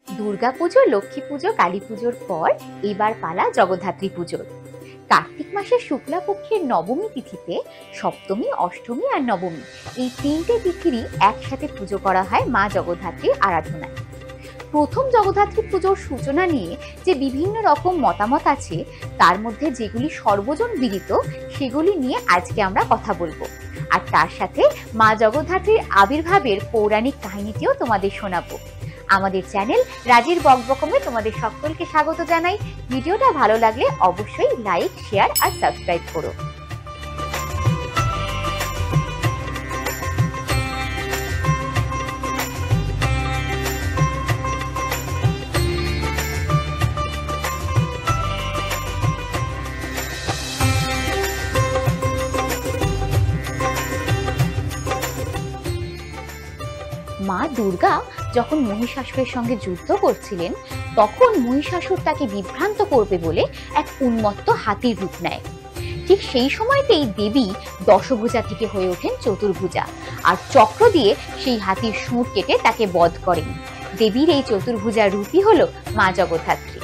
দুর্গাপুজো, লক্ষ্মী পুজো, কালী পুজোর পর এবার পালা জগদ্ধাত্রী পুজোর। কার্তিক মাসের শুক্লাপক্ষের নবমী তিথিতে সপ্তমী, অষ্টমী আর নবমী এই তিনটে তিথিরই একসাথে পুজো করা হয় মা জগদ্ধাত্রীর আরাধনায়। প্রথম জগদ্ধাত্রী পুজোর সূচনা নিয়ে যে বিভিন্ন রকম মতামত আছে, তার মধ্যে যেগুলি সর্বজন বিদিত সেগুলি নিয়ে আজকে আমরা কথা বলবো। আর তার সাথে মা জগদ্ধাত্রীর আবির্ভাবের পৌরাণিক কাহিনীটিও তোমাদের শোনাবো। আমাদের চ্যানেল রাজের বকবকমে তোমাদের সকলকে স্বাগত জানাই। ভিডিওটা ভালো লাগলে অবশ্যই লাইক, শেয়ার আর সাবস্ক্রাইব করো। মা দুর্গা যখন মহিষাসুরের সঙ্গে যুদ্ধ করছিলেন, তখন মহিষাসুর তাকে বিভ্রান্ত করবে বলে এক উন্মত্ত হাতির রূপ নেয়। ঠিক সেই সময়তেই দেবী দশভুজা থেকে হয়ে ওঠেন চতুর্ভুজা, আর চক্র দিয়ে সেই হাতির সুর কেটে তাকে বধ করেন। দেবীর এই চতুর্ভুজা রূপই হলো মা জগদ্ধাত্রী।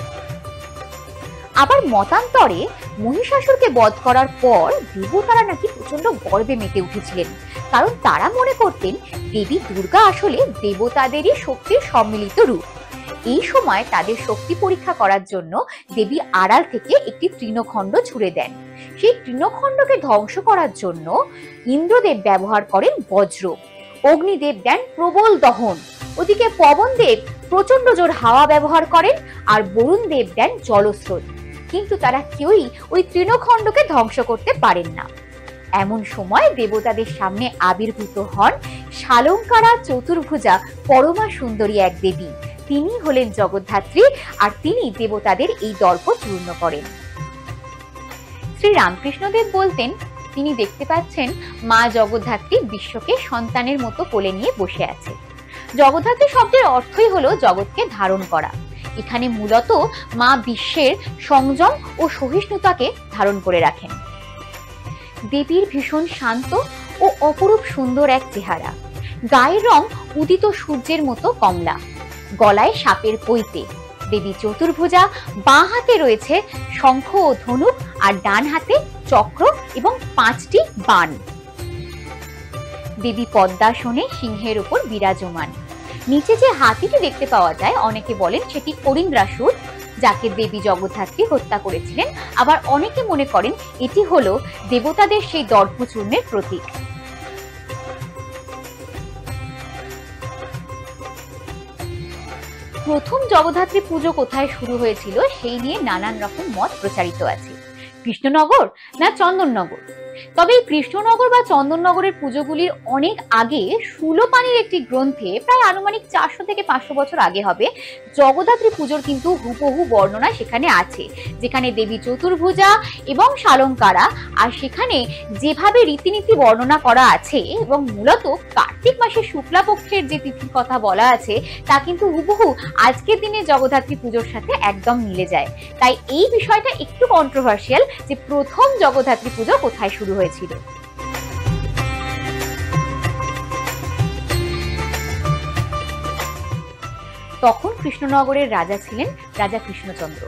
আবার মতান্তরে মহিষাসুরকে বধ করার পর দেবতারা নাকি প্রচন্ড গর্বে মেতে উঠেছিলেন, কারণ তারা মনে করতেন দেবী দুর্গা আসলে দেবতাদেরই শক্তির সম্মিলিত রূপ। এই সময় তাদের শক্তি পরীক্ষা করার জন্য দেবী আড়াল থেকে একটি তৃণখণ্ড ছুঁড়ে দেন। সেই তৃণখণ্ডকে ধ্বংস করার জন্য ইন্দ্রদেব ব্যবহার করেন বজ্র, অগ্নিদেব দেন প্রবল দহন, ওদিকে পবনদেব প্রচন্ড জোর হাওয়া ব্যবহার করেন, আর বরুণ দেব দেন জলস্রোত। কিন্তু তারা কেউই ওই তৃণখণ্ডকে ধ্বংস করতে পারেন না। এমন সময় দেবতাদের সামনে আবির্ভূত হন শালঙ্কারা চতুর্ভুজা পরমা সুন্দরী এক দেবী। তিনি হলেন জগদ্ধাত্রী, আর তিনি দেবতাদের এই দর্প চূর্ণ করেন। শ্রী রামকৃষ্ণদেব বলতেন, তিনি দেখতে পাচ্ছেন মা জগদ্ধাত্রী বিশ্বকে সন্তানের মতো কোলে নিয়ে বসে আছে। জগদ্ধাত্রী শব্দের অর্থই হলো জগৎকে ধারণ করা। এখানে মূলত মা বিশ্বের সংযম ও সহিষ্ণুতাকে ধারণ করে রাখেন। দেবীর ভীষণ শান্ত ও অপরূপ সুন্দর এক চেহারা, গায়ের রং উদিত সূর্যের মতো কমলা, গলায় সাপের পৈতে। দেবী চতুর্ভুজা, বাঁ হাতে রয়েছে শঙ্খ ও ধনুক, আর ডান হাতে চক্র এবং 5টি বাণ। দেবী পদ্মাসনে সিংহের উপর বিরাজমান। নিচে যে হাতিটি দেখতে পাওয়া যায়, অনেকে বলেন সেটি করিন্দ্রাসুর, যাকে দেবী জগদ্ধাত্রী হত্যা করেছিলেন। আবার অনেকে মনে করেন এটি হলো দেবতাদের সেই দর্পচূর্ণের প্রতীক। প্রথম জগদ্ধাত্রী পুজো কোথায় শুরু হয়েছিল সেই নিয়ে নানান রকম মত প্রচারিত আছে। কৃষ্ণনগর না চন্দননগর? তবে এই কৃষ্ণনগর বা চন্দননগরের পুজোগুলির অনেক আগে শূলপাণির একটি গ্রন্থে, প্রায় আনুমানিক 400 থেকে 500 বছর আগে হবে, জগদ্ধাত্রী পুজোর কিন্তু হুবহু বর্ণনা সেখানে আছে, যেখানে দেবী চতুর্ভুজা এবং শালঙ্কারা, আর সেখানে যেভাবে রীতিনীতি বর্ণনা করা আছে এবং মূলত কার্তিক মাসের শুক্লাপক্ষের যে তিথির কথা বলা আছে, তা কিন্তু হুবহু আজকের দিনে জগদ্ধাত্রী পুজোর সাথে একদম মিলে যায়। তাই এই বিষয়টা একটু কন্ট্রোভার্সিয়াল যে প্রথম জগদ্ধাত্রী পুজো কোথায় শুরু হয়েছিল। তখন কৃষ্ণনগরের রাজা ছিলেন রাজা কৃষ্ণচন্দ্র।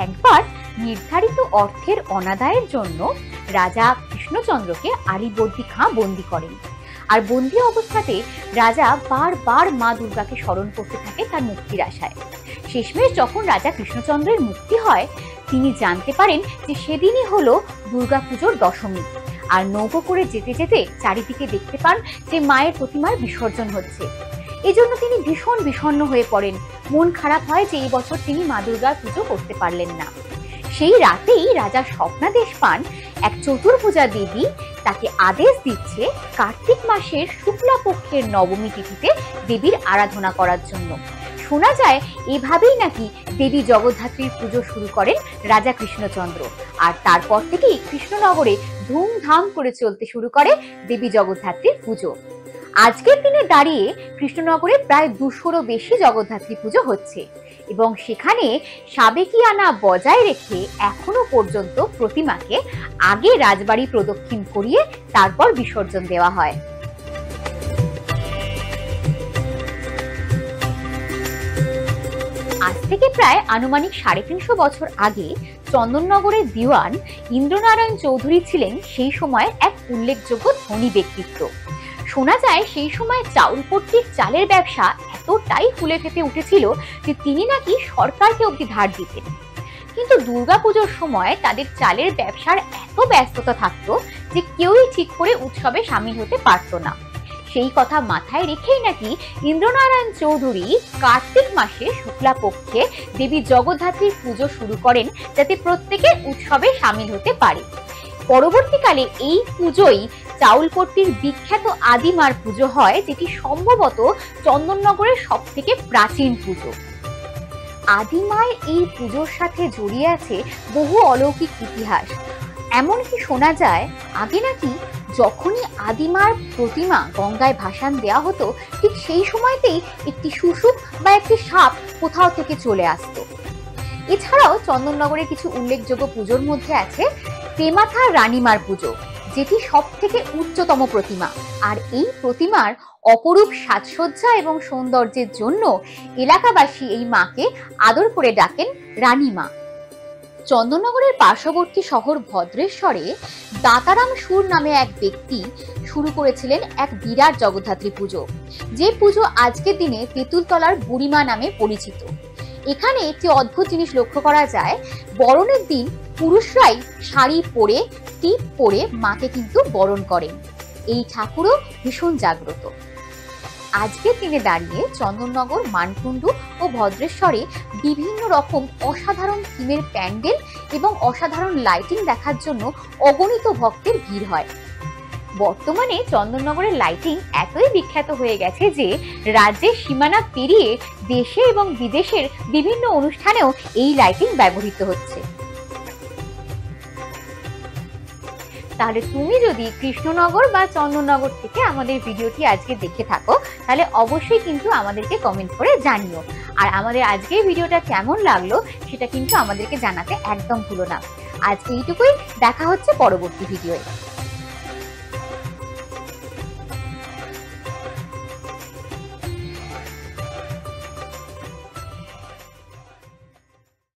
একবার নির্ধারিত অর্থের অনাদায়ের জন্য রাজা কৃষ্ণচন্দ্রকে আলীবর্দী খাঁ বন্দী করেন, আর বন্দী অবস্থাতে রাজা বারবার মা দুর্গাকে স্মরণ করতে থাকে তার মুক্তির আশায়। শেষমেশ যখন রাজা কৃষ্ণচন্দ্রের মুক্তি হয়, তিনি জানতে পারেন যে সেদিনই হলো দুর্গাপুজোর দশমী, আর নৌকো করে যেতে যেতে চারিদিকে দেখতে পান যে মায়ের প্রতিমার বিসর্জন হচ্ছে। এজন্য তিনি ভীষণ বিষণ্ণ হয়ে পড়েন। মন খারাপ হয় যে এই বছর তিনি মা দুর্গার পুজো করতে পারলেন না। সেই রাতেই রাজা স্বপ্নাদেশ পান এক চতুর্ভুজা দেবী তাকে আদেশ দিচ্ছে কার্তিক মাসের শুক্লাপক্ষের নবমী তিথিতে দেবীর আরাধনা করার জন্য। শোনা যায় এভাবেই নাকি দেবী জগদ্ধাত্রীর পুজো শুরু করেন রাজা কৃষ্ণচন্দ্র, আর তারপর থেকেই কৃষ্ণনগরে ধুমধাম করে চলতে শুরু করে দেবী জগদ্ধাত্রীর পুজো। আজকের দিনে দাঁড়িয়ে কৃষ্ণনগরে প্রায় 200-রও বেশি জগদ্ধাত্রী পুজো হচ্ছে, এবং সেখানে সাবেকিয়ানা বজায় রেখে এখনো পর্যন্ত প্রতিমাকে আগে রাজবাড়ি প্রদক্ষিণ করিয়ে তারপর বিসর্জন দেওয়া হয়। আজ থেকে প্রায় আনুমানিক 350 বছর আগে চন্দননগরের দিওয়ান ইন্দ্রনারায়ণ চৌধুরী ছিলেন সেই সময়ের এক উল্লেখযোগ্য ধনী ব্যক্তিত্ব। শোনা যায় সেই সময় চাউলপট্টির চালের ব্যবসা এতটাই ফুলে ফেঁপে উঠেছিল যে তিনি নাকি সরকারকে অবধি ধার দিতেন। কিন্তু দুর্গাপুজোর সময় তাদের চালের ব্যবসার এত ব্যস্ততা থাকতো যে কেউই ঠিক করে উৎসবে সামিল হতে পারত না। সেই কথা মাথায় রেখেই নাকি ইন্দ্রনারায়ণ চৌধুরী কার্তিক মাসে শুক্লা পক্ষে দেবী জগদ্ধাত্রীর পুজো শুরু করেন, যাতে প্রত্যেকে উৎসবে সামিল হতে পারে। পরবর্তীকালে এই পুজোই চাউলপট্টির বিখ্যাত আদিমার পুজো হয়, যেটি সম্ভবত চন্দননগরের সবথেকে প্রাচীন পুজো। আদিমায়ের এই পুজোর সাথে জড়িয়ে আছে বহু অলৌকিক ইতিহাস। এমনকি শোনা যায় আগে নাকি যখনই আদিমার প্রতিমা গঙ্গায় ভাসান দেওয়া হতো, ঠিক সেই সময়তেই একটি শুশুক বা একটি সাপ কোথাও থেকে চলে আসতো। এছাড়াও চন্দননগরের কিছু উল্লেখযোগ্য পুজোর মধ্যে আছে তেমাথা রানীমার পুজো, যেটি সব থেকে উচ্চতম প্রতিমা। আর এই প্রতিমার অপরূপ সাজসজ্জা এবং সৌন্দর্যের জন্য এলাকাবাসী এই মাকে আদর করে ডাকেন রানীমা। চন্দননগরের পার্শ্ববর্তী শহর ভদ্রেশ্বরে দাতারাম সুর নামে এক ব্যক্তি শুরু করেছিলেন এক বিরাট জগদ্ধাত্রী পুজো, যে পুজো আজকের দিনে তেঁতুলতলার বুড়িমা নামে পরিচিত। এখানে একটি অদ্ভুত জিনিস লক্ষ্য করা যায়, বরণের দিন পুরুষরাই শাড়ি পরে টিপ পরে মাকে কিন্তু বরণ করেন। এই ঠাকুরও ভীষণ জাগ্রত। আজকের দিনে দাঁড়িয়ে চন্দননগর, মানকুণ্ডু ও ভদ্রেশ্বরে বিভিন্ন রকম অসাধারণ থিমের প্যান্ডেল এবং অসাধারণ লাইটিং দেখার জন্য অগণিত ভক্তের ভিড় হয়। বর্তমানে চন্দননগরের লাইটিং এতই বিখ্যাত হয়ে গেছে যে রাজ্যের সীমানা পেরিয়ে দেশে এবং বিদেশের বিভিন্ন অনুষ্ঠানেও এই লাইটিং ব্যবহৃত হচ্ছে। তাহলে তুমি যদি কৃষ্ণনগর বা চন্দননগর থেকে আমাদের ভিডিওটি আজকে দেখে থাকো, তাহলে অবশ্যই কিন্তু আমাদেরকে কমেন্ট করে জানিও। আর আমাদের আজকের ভিডিওটা কেমন লাগলো সেটা কিন্তু আমাদেরকে জানাতে একদম ভুলো না। আজ এইটুকুই, দেখা হচ্ছে পরবর্তী ভিডিওয়ে।